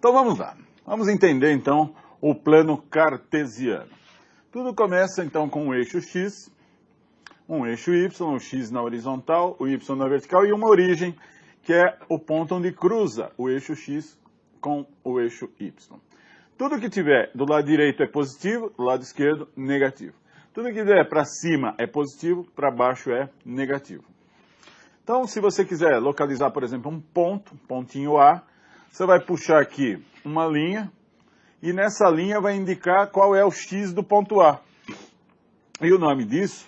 Então vamos lá. Vamos entender então o plano cartesiano. Tudo começa então com um eixo x, um eixo y, o x na horizontal, o y na vertical e uma origem, que é o ponto onde cruza o eixo x com o eixo y. Tudo que tiver do lado direito é positivo, do lado esquerdo negativo. Tudo que vier para cima é positivo, para baixo é negativo. Então, se você quiser localizar, por exemplo, um ponto, pontinho A, você vai puxar aqui uma linha, e nessa linha vai indicar qual é o x do ponto A. E o nome disso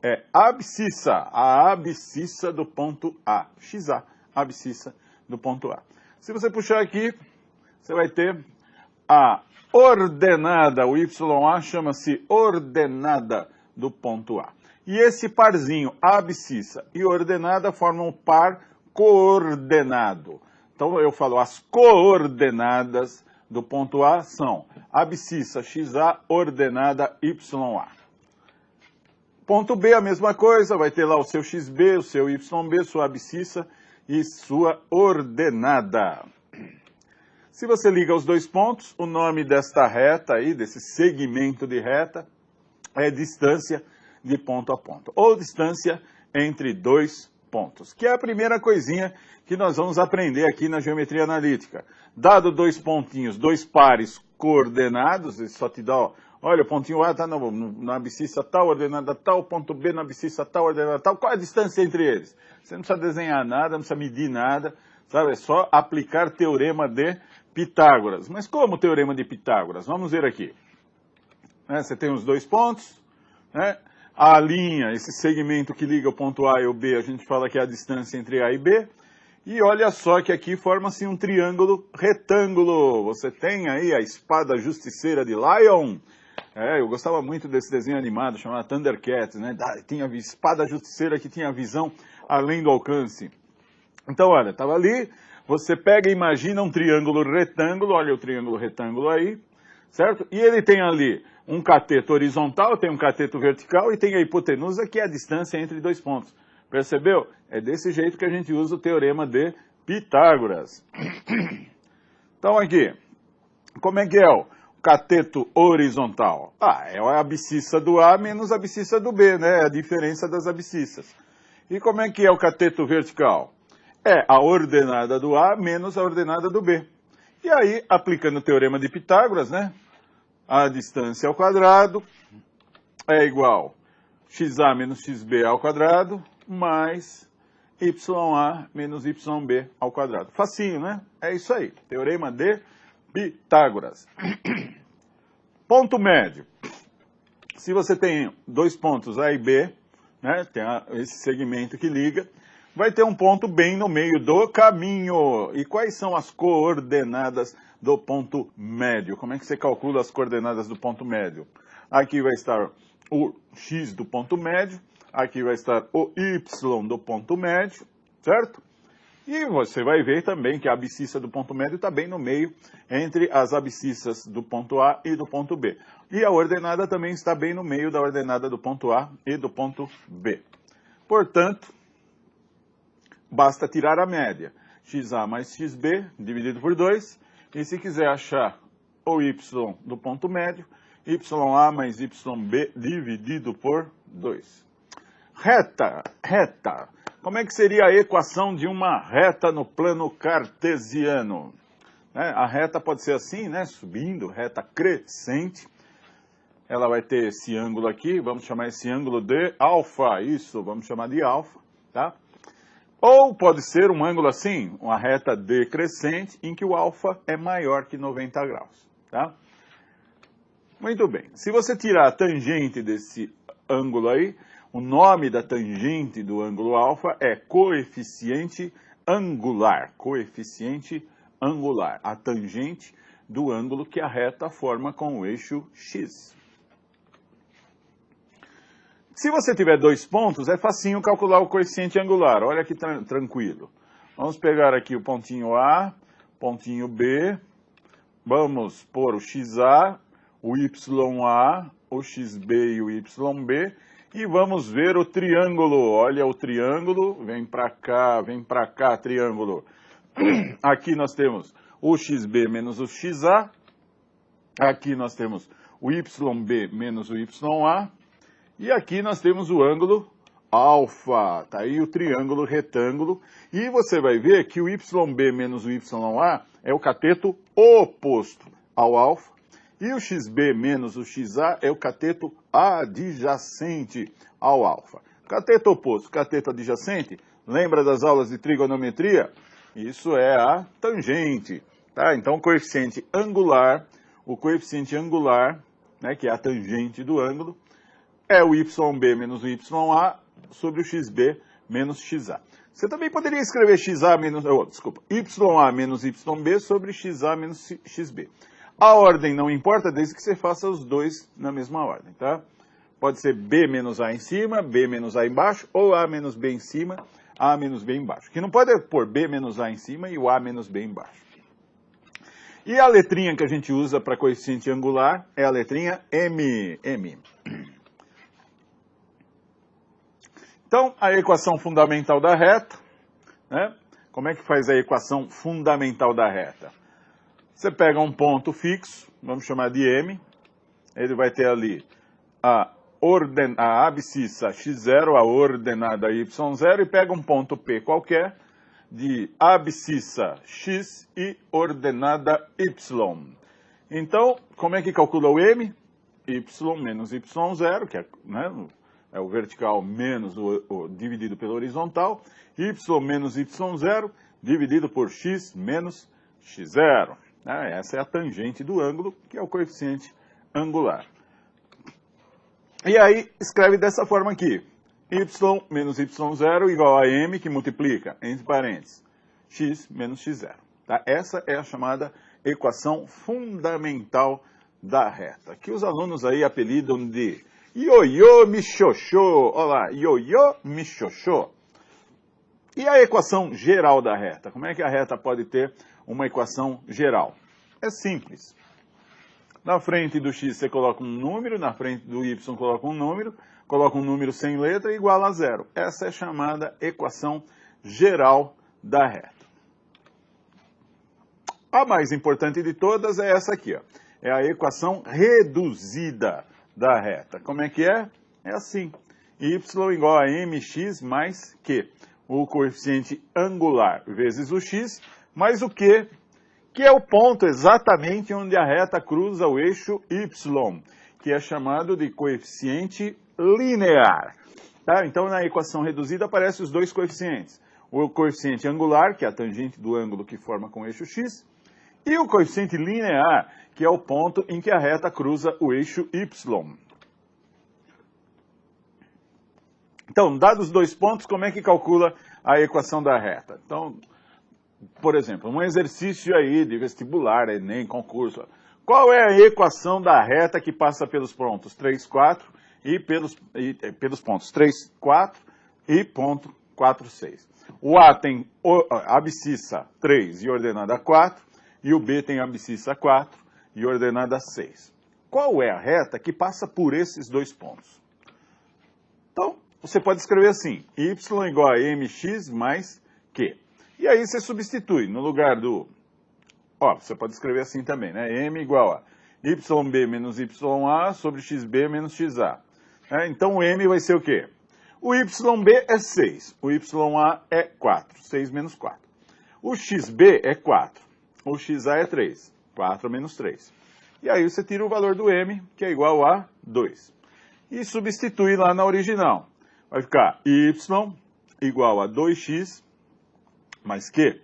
é abscissa, a abscissa do ponto A. XA, abscissa do ponto A. Se você puxar aqui, você vai ter a ordenada, o YA chama-se ordenada do ponto A. E esse parzinho, abscissa e ordenada, formam um par coordenado. Então eu falo, as coordenadas do ponto A são abscissa XA, ordenada YA. Ponto B, a mesma coisa, vai ter lá o seu XB, o seu YB, sua abscissa e sua ordenada. Se você liga os dois pontos, o nome desta reta aí, desse segmento de reta, é distância de ponto a ponto, ou distância entre dois pontos, que é a primeira coisinha que nós vamos aprender aqui na geometria analítica. Dado dois pontinhos, dois pares coordenados, ele só te dá, olha, o pontinho A está na abscissa tal, ordenada tal, o ponto B na abscissa tal, ordenada tal, qual é a distância entre eles? Você não precisa desenhar nada, não precisa medir nada, sabe? É só aplicar teorema de Pitágoras. Mas como o teorema de Pitágoras? Vamos ver aqui. Você tem os dois pontos, né? A linha, esse segmento que liga o ponto A e o B, a gente fala que é a distância entre A e B. E olha só que aqui forma-se um triângulo retângulo. Você tem aí a espada justiceira de Lion. Eu gostava muito desse desenho animado, chamado Thundercats, né? Tinha a espada justiceira que tinha a visão além do alcance. Então, olha, estava ali, você pega e imagina um triângulo retângulo, olha o triângulo retângulo aí, certo? E ele tem ali um cateto horizontal, tem um cateto vertical e tem a hipotenusa, que é a distância entre dois pontos. Percebeu? É desse jeito que a gente usa o teorema de Pitágoras. Então aqui, como é que é o cateto horizontal? É a abscissa do A menos a abscissa do B, né? É a diferença das abscissas. E como é que é o cateto vertical? É a ordenada do A menos a ordenada do B. E aí, aplicando o teorema de Pitágoras, né? A distância ao quadrado é igual a XA menos XB ao quadrado, mais YA menos YB ao quadrado. Facinho, né? É isso aí. Teorema de Pitágoras. Ponto médio. Se você tem dois pontos A e B, né? Tem esse segmento que liga, vai ter um ponto bem no meio do caminho. E quais são as coordenadas do ponto médio? Como é que você calcula as coordenadas do ponto médio? Aqui vai estar o x do ponto médio, aqui vai estar o y do ponto médio, certo? E você vai ver também que a abscissa do ponto médio está bem no meio entre as abscissas do ponto A e do ponto B. E a ordenada também está bem no meio da ordenada do ponto A e do ponto B. Portanto, basta tirar a média, XA mais XB dividido por 2, e se quiser achar o y do ponto médio, YA mais YB dividido por 2. Reta. Como é que seria a equação de uma reta no plano cartesiano? A reta pode ser assim, né? Subindo, reta crescente. Ela vai ter esse ângulo aqui, vamos chamar esse ângulo de alfa, isso, vamos chamar de alfa, tá? Ou pode ser um ângulo assim, uma reta decrescente, em que o alfa é maior que 90 graus, tá? Muito bem. Se você tirar a tangente desse ângulo aí, o nome da tangente do ângulo alfa é coeficiente angular. Coeficiente angular. A tangente do ângulo que a reta forma com o eixo x. Se você tiver dois pontos, é facinho calcular o coeficiente angular. Olha que tranquilo. Vamos pegar aqui o pontinho A, pontinho B. Vamos pôr o XA, o YA, o XB e o YB. E vamos ver o triângulo. Olha o triângulo. Vem para cá, triângulo. Aqui nós temos o xb menos o xa. Aqui nós temos o YB menos o YA. E aqui nós temos o ângulo alfa. Tá aí o triângulo retângulo. E você vai ver que o YB menos o YA é o cateto oposto ao alfa. E o XB menos o XA é o cateto adjacente ao alfa. Cateto oposto, cateto adjacente, lembra das aulas de trigonometria? Isso é a tangente, tá? Então o coeficiente angular, né, que é a tangente do ângulo, é o YB menos o YA sobre o XB menos XA. Você também poderia escrever YA menos YB sobre XA menos XB. A ordem não importa, desde que você faça os dois na mesma ordem, tá? Pode ser B menos A em cima, B menos A embaixo, ou A menos B em cima, A menos B embaixo. Que não pode é pôr B menos A em cima e o A menos B embaixo. E a letrinha que a gente usa para coeficiente angular é a letrinha M. Então, a equação fundamental da reta, né? Como é que faz a equação fundamental da reta? Você pega um ponto fixo, vamos chamar de M, ele vai ter ali a abscissa x0, a ordenada y0, e pega um ponto P qualquer, de abscissa x e ordenada y. Então, como é que calcula o M? Y menos y0, que é, né, é o vertical menos o dividido pelo horizontal, y menos y0 dividido por x menos x0. Essa é a tangente do ângulo, que é o coeficiente angular. E aí, escreve dessa forma aqui. Y menos y0 igual a m, que multiplica, entre parênteses, x menos x0. Tá? Essa é a chamada equação fundamental da reta, que os alunos aí apelidam de ioiô michoxô. Olha lá, ioiô michoxô. E a equação geral da reta? Como é que a reta pode ter uma equação geral? É simples. Na frente do x você coloca um número, na frente do y coloca um número sem letra igual a zero. Essa é chamada equação geral da reta. A mais importante de todas é essa aqui, ó. É a equação reduzida da reta. Como é que é? É assim. Y igual a mx mais q. O coeficiente angular vezes o x, mais o q, que é o ponto exatamente onde a reta cruza o eixo y, que é chamado de coeficiente linear. Tá? Então, na equação reduzida aparecem os dois coeficientes. O coeficiente angular, que é a tangente do ângulo que forma com o eixo x, e o coeficiente linear, que é o ponto em que a reta cruza o eixo y. Então, dados os dois pontos, como é que calcula a equação da reta? Então, por exemplo, um exercício aí de vestibular, Enem, concurso. Qual é a equação da reta que passa pelos pontos 3, 4 e pelos pontos 3, 4 e ponto 4, 6? O A tem abscissa 3 e ordenada 4, e o B tem abscissa 4 e ordenada 6. Qual é a reta que passa por esses dois pontos? Então, você pode escrever assim, y igual a mx mais q. E aí você substitui, no lugar do... você pode escrever assim também, né? M igual a yb menos ya sobre xb menos xa. Então o m vai ser o quê? O yb é 6, o ya é 4, 6 menos 4. O xb é 4, o xa é 3, 4 menos 3. E aí você tira o valor do m, que é igual a 2. E substitui lá na original. Vai ficar y igual a 2x mais q.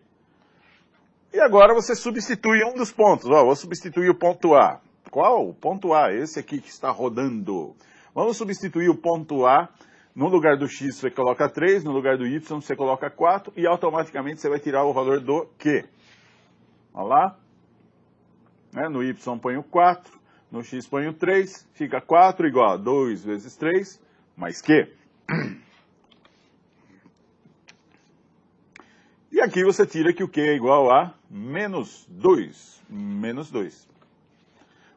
E agora você substitui um dos pontos. Vou substituir o ponto A. Qual? O ponto A, esse aqui que está rodando. Vamos substituir o ponto A. No lugar do x você coloca 3, no lugar do y você coloca 4 e automaticamente você vai tirar o valor do q. Olha lá. No y põe o 4, no x põe o 3, fica 4 igual a 2 vezes 3 mais q. E aqui você tira que o q é igual a menos 2. Menos 2.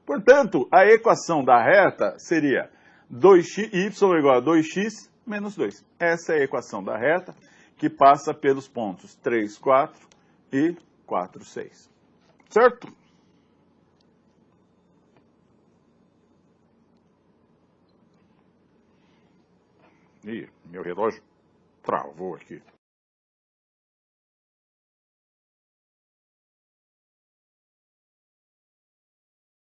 Portanto, a equação da reta seria 2x, y igual a 2x menos 2. Essa é a equação da reta que passa pelos pontos 3, 4 e 4, 6. certo? Ih, meu relógio travou aqui.